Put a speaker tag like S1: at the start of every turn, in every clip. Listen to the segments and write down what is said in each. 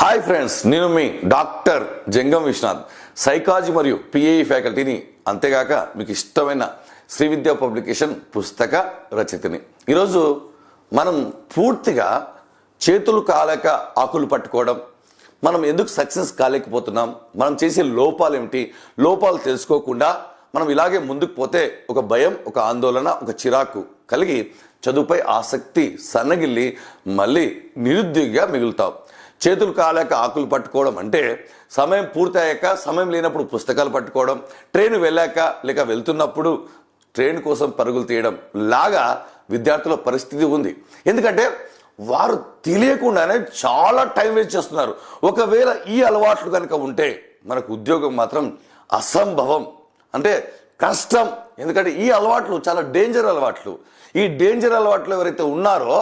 S1: Hi friends, నేను మీ doctor జంగం Vishwanath, psychology మరియు PAE ఫ్యాకల్టీని, అంతేగాక మీకు ఇష్టమైన శ్రీ విద్యా పబ్లికేషన్ పుస్తక రచయితని. ఈరోజు మనం పూర్తిగా చేతులు కాలేక ఆకులు పట్టుకోవడం, మనం ఎందుకు సక్సెస్ కాలేకపోతున్నాం, మనం చేసే లోపాలు ఏమిటి, లోపాలు తెలుసుకోకుండా మనం ఇలాగే ముందుకు పోతే ఒక భయం, ఒక ఆందోళన, ఒక చిరాకు కలిగి చదువుపై ఆసక్తి సన్నగిల్లి మళ్ళీ నిరుద్యోగిగా మిగులుతాం. చేతులు కాలేక ఆకులు పట్టుకోవడం అంటే సమయం పూర్తయ్యాక సమయం లేనప్పుడు పుస్తకాలు పట్టుకోవడం, ట్రైన్ వెళ్ళాక లేక వెళ్తున్నప్పుడు ట్రైన్ కోసం పరుగులు తీయడం లాగా విద్యార్థుల పరిస్థితి ఉంది. ఎందుకంటే వారు తెలియకుండానే చాలా టైం వేస్ట్ చేస్తున్నారు. ఒకవేళ ఈ అలవాట్లు కనుక ఉంటే మనకు ఉద్యోగం మాత్రం అసంభవం, అంటే కష్టం. ఎందుకంటే ఈ అలవాట్లు చాలా డేంజర్ అలవాట్లు. ఈ డేంజర్ అలవాట్లు ఎవరైతే ఉన్నారో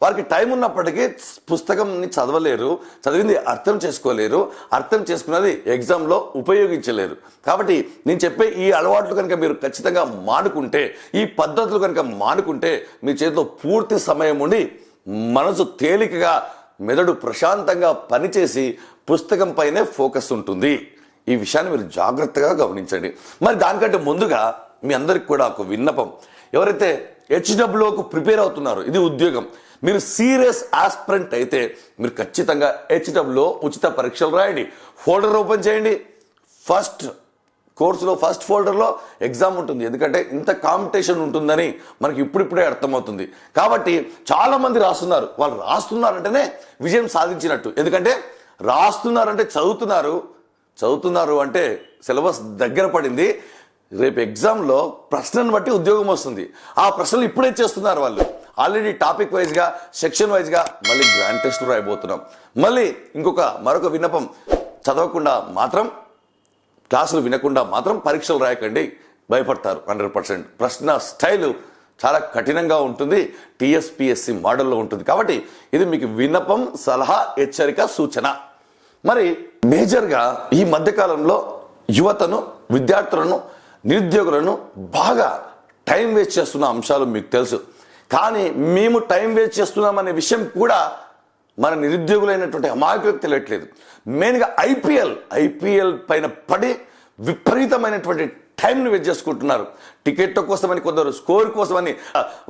S1: వారికి టైం ఉన్నప్పటికీ పుస్తకంని చదవలేరు, చదివింది అర్థం చేసుకోలేరు, అర్థం చేసుకున్నది ఎగ్జామ్లో ఉపయోగించలేరు. కాబట్టి నేను చెప్పే ఈ అలవాట్లు కనుక మీరు ఖచ్చితంగా మానుకుంటే, ఈ పద్ధతులు కనుక మానుకుంటే మీ చేతిలో పూర్తి సమయం ఉండి మనసు తేలికగా, మెదడు ప్రశాంతంగా పనిచేసి పుస్తకం పైనే ఫోకస్ ఉంటుంది. ఈ విషయాన్ని మీరు జాగ్రత్తగా గమనించండి. మరి దానికంటే ముందుగా మీ అందరికి కూడా ఒక విన్నపం, ఎవరైతే హెచ్డబ్ల్యూకు ప్రిపేర్ అవుతున్నారో, ఇది ఉద్యోగం, మీరు సీరియస్ ఆస్పిరెంట్ అయితే మీరు ఖచ్చితంగా హెచ్డబ్ల్యూలో ఉచిత పరీక్షలు రాయండి. ఫోల్డర్ ఓపెన్ చేయండి. ఫస్ట్ కోర్సులో ఫస్ట్ ఫోల్డర్లో ఎగ్జామ్ ఉంటుంది. ఎందుకంటే ఇంత కాంపిటీషన్ ఉంటుందని మనకి ఇప్పుడిప్పుడే అర్థమవుతుంది. కాబట్టి చాలామంది రాస్తున్నారు. వాళ్ళు రాస్తున్నారంటేనే విజయం సాధించినట్టు. ఎందుకంటే రాస్తున్నారంటే చదువుతున్నారు అంటే సిలబస్ దగ్గర పడింది. రేపు ఎగ్జామ్లో ప్రశ్నను బట్టి ఉద్యోగం వస్తుంది. ఆ ప్రశ్నలు ఇప్పుడే చేస్తున్నారు వాళ్ళు. ఆల్రెడీ టాపిక్ వైజ్గా, సెక్షన్ వైజ్గా మళ్ళీ గ్రాండ్ టెస్టులు రాయబోతున్నాం. మళ్ళీ మరొక విన్నపం, చదవకుండా మాత్రం, క్లాసులు వినకుండా మాత్రం పరీక్షలు రాయకండి, భయపడతారు 100%. ప్రశ్న స్టైలు చాలా కఠినంగా ఉంటుంది, టీఎస్పీఎస్సీ మోడల్లో ఉంటుంది. కాబట్టి ఇది మీకు విన్నపం, సలహా, హెచ్చరిక, సూచన. మరి మేజర్గా ఈ మధ్యకాలంలో యువతను, విద్యార్థులను, నిరుద్యోగులను బాగా టైం వేస్ట్ చేస్తున్న అంశాలు మీకు తెలుసు. కానీ మేము టైం వేస్ట్ చేస్తున్నామనే విషయం కూడా మన నిరుద్యోగులైనటువంటి అమాయకులకు తెలియట్లేదు. మెయిన్గా ఐపీఎల్ పైన పడి విపరీతమైనటువంటి టైంని వేస్ట్ చేసుకుంటున్నారు. టికెట్ల కోసమని, కొందరు స్కోర్ కోసమని,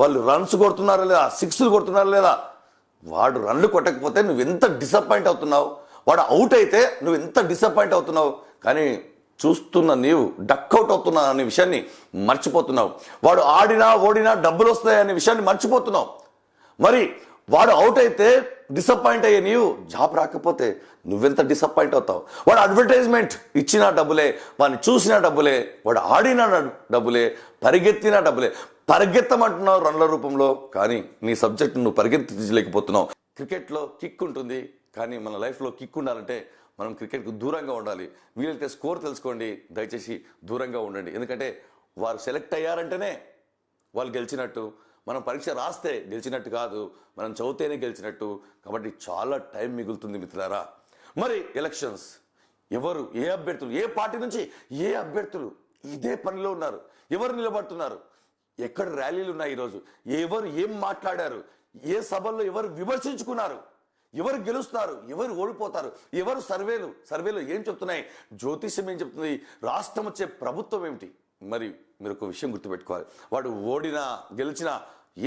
S1: వాళ్ళు రన్స్ కొడుతున్నారా లేదా, సిక్స్లు కొడుతున్నారా లేదా, వాడు రన్లు కొట్టకపోతే నువ్వు ఎంత డిసప్పాయింట్ అవుతున్నావు, వాడు అవుట్ అయితే నువ్వు ఎంత డిసప్పాయింట్ అవుతున్నావు. కానీ చూస్తున్న నీవు డక్అవుట్ అవుతున్నా అనే విషయాన్ని మర్చిపోతున్నావు. వాడు ఆడినా ఓడినా డబ్బులు వస్తాయనే విషయాన్ని మర్చిపోతున్నావు. మరి వాడు అవుట్ అయితే డిసప్పాయింట్ అయ్యే నీవు జాబ్ రాకపోతే నువ్వెంత డిసప్పాయింట్ అవుతావు. వాడు అడ్వర్టైజ్మెంట్ ఇచ్చినా డబ్బులే, వాడిని చూసినా డబ్బులే, వాడు ఆడినా డబ్బులే, పరిగెత్తినా డబ్బులే. పరిగెత్తమంటున్నావు రన్ల రూపంలో, కానీ నీ సబ్జెక్ట్ నువ్వు పరిగెత్తించలేకపోతున్నావు. క్రికెట్లో కిక్ ఉంటుంది, కానీ మన లైఫ్లో కిక్ ఉండాలంటే మనం క్రికెట్కు దూరంగా ఉండాలి. వీలైతే స్కోర్ తెలుసుకోండి, దయచేసి దూరంగా ఉండండి. ఎందుకంటే వారు సెలెక్ట్ అయ్యారంటేనే వాళ్ళు గెలిచినట్టు, మనం పరీక్ష రాస్తే గెలిచినట్టు కాదు, మనం చదివితేనే గెలిచినట్టు. కాబట్టి చాలా టైం మిగులుతుంది మిత్రులారా. మరి ఎలక్షన్స్, ఎవరు ఏ అభ్యర్థులు, ఏ పార్టీ నుంచి ఏ అభ్యర్థులు ఇదే పనిలో ఉన్నారు, ఎవరు నిలబడుతున్నారు, ఎక్కడ ర్యాలీలు ఉన్నాయి, ఈరోజు ఎవరు ఏం మాట్లాడారు, ఏ సభల్లో ఎవరు విమర్శించుకున్నారు, ఎవరు గెలుస్తారు, ఎవరు ఓడిపోతారు, ఎవరు సర్వేలు ఏం చెప్తున్నాయి, జ్యోతిష్యం ఏం చెప్తుంది, రాష్ట్రం వచ్చే ప్రభుత్వం ఏమిటి. మరి మీరు ఒక విషయం గుర్తుపెట్టుకోవాలి, వాడు ఓడినా గెలిచినా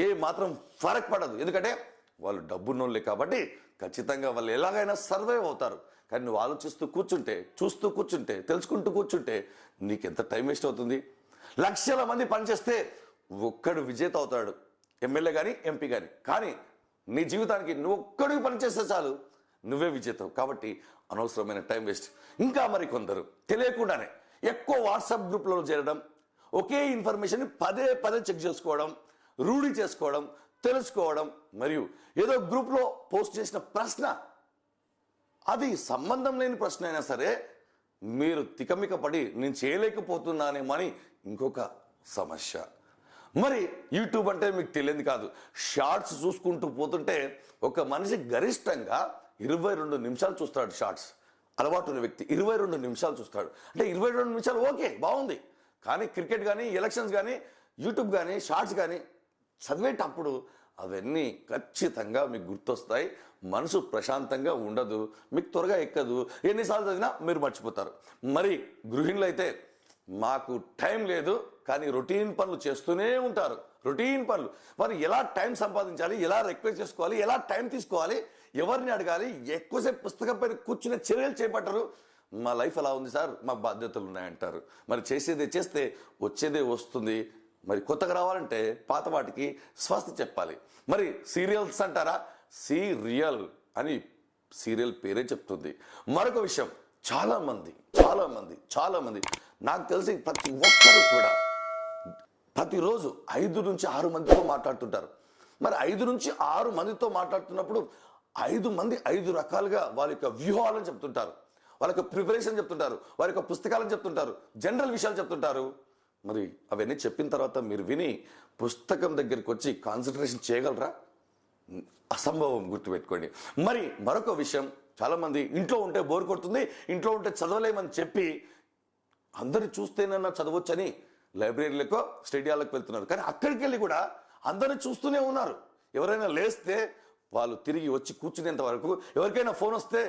S1: ఏ మాత్రం ఫరక్ పడదు. ఎందుకంటే వాళ్ళు డబ్బున్నోళ్ళే కాబట్టి ఖచ్చితంగా వాళ్ళు ఎలాగైనా సర్వైవ్ అవుతారు. కానీ నువ్వు ఆలోచిస్తూ కూర్చుంటే, తెలుసుకుంటూ కూర్చుంటే నీకెంత టైం వేస్ట్ అవుతుంది. లక్షల మంది పనిచేస్తే ఒక్కడు విజేత అవుతాడు, ఎమ్మెల్యే కానీ ఎంపీ కానీ నీ జీవితానికి నువ్వు ఒక్కడికి పనిచేస్తే చాలు, నువ్వే విజేతావు. కాబట్టి అనవసరమైన టైం వేస్ట్. ఇంకా మరి కొందరు తెలియకుండానే ఎక్కువ వాట్సాప్ గ్రూప్లలో చేరడం, ఒకే ఇన్ఫర్మేషన్ పదే చెక్ చేసుకోవడం, రూఢి చేసుకోవడం, తెలుసుకోవడం, మరియు ఏదో గ్రూప్లో పోస్ట్ చేసిన ప్రశ్న, అది సంబంధం లేని ప్రశ్న అయినా సరే మీరు తికమిక పడి నేను చేయలేకపోతున్నానేమో అని ఇంకొక సమస్య. మరి యూట్యూబ్ అంటే మీకు తెలియదు కాదు, షార్ట్స్ చూసుకుంటూ పోతుంటే ఒక మనిషి గరిష్టంగా 22 నిమిషాలు చూస్తాడు. షార్ట్స్ అలవాటు ఉన్న వ్యక్తి 22 నిమిషాలు చూస్తాడు. అంటే 22 నిమిషాలు ఓకే, బాగుంది. కానీ క్రికెట్ కానీ, ఎలక్షన్స్ కానీ, యూట్యూబ్ కానీ, షార్ట్స్ కానీ చదివేటప్పుడు అవన్నీ ఖచ్చితంగా మీకు గుర్తొస్తాయి. మనసు ప్రశాంతంగా ఉండదు, మీకు త్వరగా ఎక్కదు, ఎన్నిసార్లు చదివినా మీరు మర్చిపోతారు. మరి గృహిణులు అయితే మాకు టైం లేదు కానీ రొటీన్ పనులు చేస్తూనే ఉంటారు. రొటీన్ పనులు మరి ఎలా టైం సంపాదించాలి, ఎలా రిక్వెస్ట్ చేసుకోవాలి, ఎలా టైం తీసుకోవాలి, ఎవరిని అడగాలి, ఎక్కువసేపు పుస్తకం పైన కూర్చునే చర్యలు చేపట్టరు. మా లైఫ్ ఎలా ఉంది సార్, మాకు బాధ్యతలు ఉన్నాయంటారు. మరి చేసేదే చేస్తే వచ్చేదే వస్తుంది. మరి కొత్తగా రావాలంటే పాత వాటికి స్వస్తి చెప్పాలి. మరి సీరియల్స్ అంటారా, సీరియల్ అని సీరియల్ పేరే చెప్తుంది. మరొక విషయం, చాలా మంది నాకు తెలిసి ప్రతి ఒక్కరు కూడా ప్రతిరోజు 5 నుంచి 6 మందితో మాట్లాడుతుంటారు. మరి 5 నుంచి 6 మందితో మాట్లాడుతున్నప్పుడు 5 మంది 5 రకాలుగా వాళ్ళ యొక్క వ్యూహాలను చెప్తుంటారు, వాళ్ళ యొక్క ప్రిపరేషన్ చెప్తుంటారు, వారి యొక్క పుస్తకాలను చెప్తుంటారు, జనరల్ విషయాలు చెప్తుంటారు. మరి అవన్నీ చెప్పిన తర్వాత మీరు విని పుస్తకం దగ్గరికి వచ్చి కాన్సన్ట్రేషన్ చేయగలరా? అసంభవం, గుర్తుపెట్టుకోండి. మరి మరొక విషయం, చాలామంది ఇంట్లో ఉంటే బోర్ కొడుతుంది, ఇంట్లో ఉంటే చదవలేమని చెప్పి అందరు చూస్తేనన్నా చదవచ్చని లైబ్రరీలకు స్టేడియాలకు వెళ్తున్నారు. కానీ అక్కడికి వెళ్ళి కూడా అందరిని చూస్తూనే ఉన్నారు. ఎవరైనా లేస్తే వాళ్ళు తిరిగి వచ్చి కూర్చునేంత వరకు, ఎవరికైనా ఫోన్ వస్తే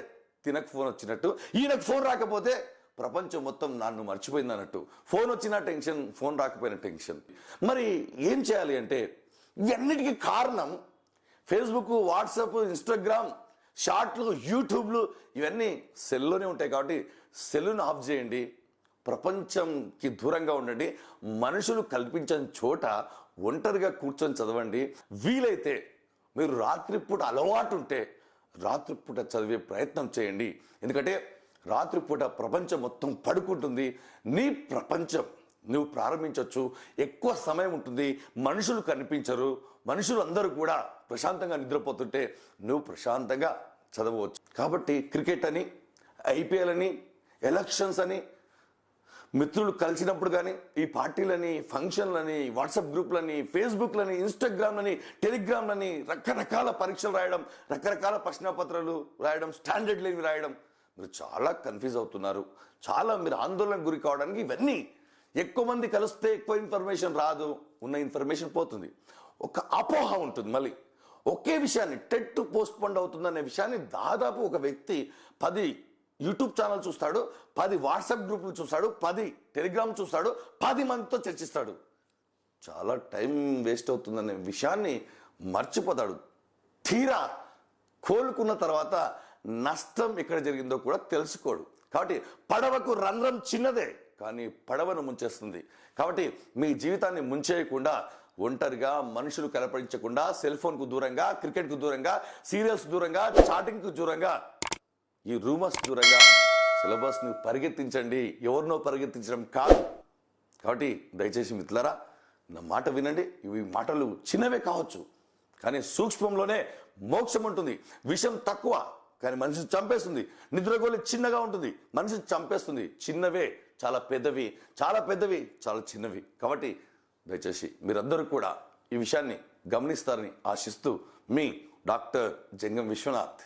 S1: తినకు ఫోన్ వచ్చినట్టు, ఈయనకు ఫోన్ రాకపోతే ప్రపంచం మొత్తం నన్ను మర్చిపోయింది అన్నట్టు. ఫోన్ వచ్చిన టెన్షన్, ఫోన్ రాకపోయిన టెన్షన్. మరి ఏం చేయాలి అంటే, ఇవన్నిటికీ కారణం ఫేస్బుక్, వాట్సాప్, ఇన్స్టాగ్రామ్, షార్ట్లు, యూట్యూబ్లు ఇవన్నీ సెల్లోనే ఉంటాయి. కాబట్టి సెల్లును ఆఫ్ చేయండి, ప్రపంచంకి దూరంగా ఉండండి, మనుషులు కల్పించని చోట ఒంటరిగా కూర్చొని చదవండి. వీలైతే మీరు రాత్రిపూట అలవాటు ఉంటే రాత్రిపూట చదివే ప్రయత్నం చేయండి. ఎందుకంటే రాత్రిపూట ప్రపంచం మొత్తం పడుకుంటుంది, నీ ప్రపంచం నువ్వు ప్రారంభించవచ్చు. ఎక్కువ సమయం ఉంటుంది, మనుషులు కనిపించరు, మనుషులు అందరూ కూడా ప్రశాంతంగా నిద్రపోతుంటే నువ్వు ప్రశాంతంగా చదవచ్చు. కాబట్టి క్రికెట్ అని, ఐపీఎల్ అని, ఎలక్షన్స్ అని, మిత్రులు కలిసినప్పుడు కానీ ఈ పార్టీలని, ఫంక్షన్లని, వాట్సాప్ గ్రూప్లని, ఫేస్బుక్లని, ఇన్స్టాగ్రామ్లని, టెలిగ్రామ్లని, రకరకాల పరీక్షలు రాయడం, రకరకాల ప్రశ్నపత్రాలు రాయడం, స్టాండర్డ్ లేని రాయడం, మీరు చాలా కన్ఫ్యూజ్ అవుతున్నారు. చాలా మీరు ఆందోళనకు గురి కావడానికి ఇవన్నీ. ఎక్కువ మంది కలిస్తే ఎక్కువ ఇన్ఫర్మేషన్ రాదు, ఉన్న ఇన్ఫర్మేషన్ పోతుంది. ఒక అపోహ ఉంటుంది. మళ్ళీ ఒకే విషయాన్ని టెట్ పోస్ట్ పోన్ అవుతుందనే విషయాన్ని దాదాపు ఒక వ్యక్తి 10 యూట్యూబ్ ఛానల్ చూస్తాడు, 10 వాట్సాప్ గ్రూపులు చూస్తాడు, 10 టెలిగ్రామ్ చూస్తాడు, 10 మందితో చర్చిస్తాడు. చాలా టైం వేస్ట్ అవుతుందనే విషయాన్ని మర్చిపోతాడు. తీరా కోలుకున్న తర్వాత నష్టం ఎక్కడ జరిగిందో కూడా తెలుసుకోడు. కాబట్టి పడవకు రంధ్రం చిన్నదే కానీ పడవను ముంచేస్తుంది. కాబట్టి మీ జీవితాన్ని ముంచేయకుండా, ఒంటరిగా, మనుషులు కనపడించకుండా, సెల్ ఫోన్కు దూరంగా, క్రికెట్కు దూరంగా, సీరియల్స్ దూరంగా, చాటింగ్కు దూరంగా, ఈ రూమర్స్ దూరంగా సిలబస్ని పరిగెత్తించండి. ఎవరినో పరిగెత్తించడం కాదు. కాబట్టి దయచేసి మిత్రులారా, నా మాట వినండి. ఇవి మాటలు చిన్నవే కావచ్చు కానీ సూక్ష్మంలోనే మోక్షం ఉంటుంది. విషం తక్కువ కానీ మనిషిని చంపేస్తుంది. నిద్రగోళి చిన్నగా ఉంటుంది, మనిషిని చంపేస్తుంది. చిన్నవే చాలా పెద్దవి, చాలా పెద్దవి చాలా చిన్నవి. కాబట్టి దయచేసి మీరందరూ కూడా ఈ విషయాన్ని గమనిస్తారని ఆశిస్తూ మీ డాక్టర్ జంగం విశ్వనాథ్.